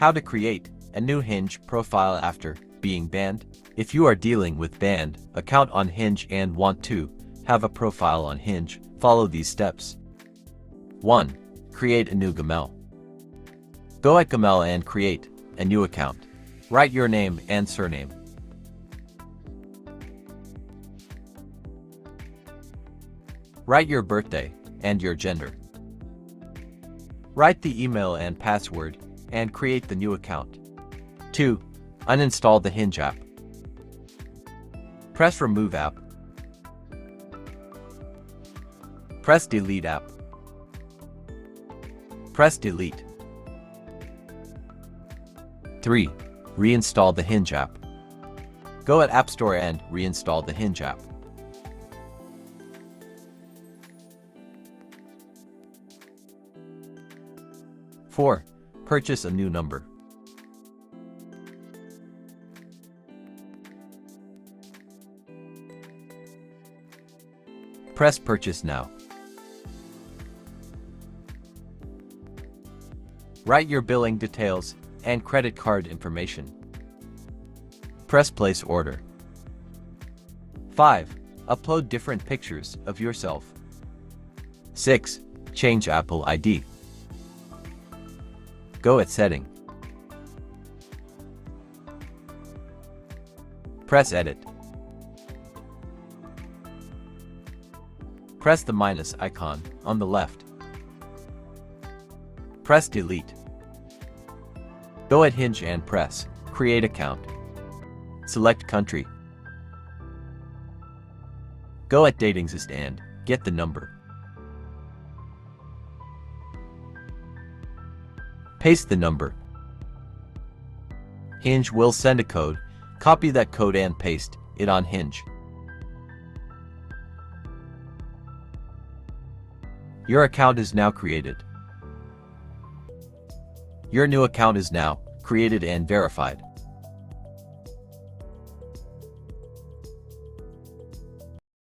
How to create a new Hinge profile after being banned. If you are dealing with banned account on Hinge and want to have a profile on Hinge, follow these steps. 1. Create a new Gmail. Go at Gmail and create a new account. Write your name and surname. Write your birthday and your gender. Write the email and password and create the new account. 2. Uninstall the Hinge app. Press Remove app. Press Delete app. Press Delete. 3. Reinstall the Hinge app. Go at AppStore and reinstall the Hinge app. 4. Purchase a new number. Press Purchase now. Write your billing details and credit card information. Press Place Order. 5. Upload different pictures of yourself. 6. Change Apple ID. Go at Setting. Press Edit. Press the minus icon on the left. Press Delete. Go at Hinge and press Create Account. Select Country. Go at DatingZest and get the number. Paste the number. Hinge will send a code. Copy that code and paste it on Hinge. Your account is now created. Your new account is now created and verified.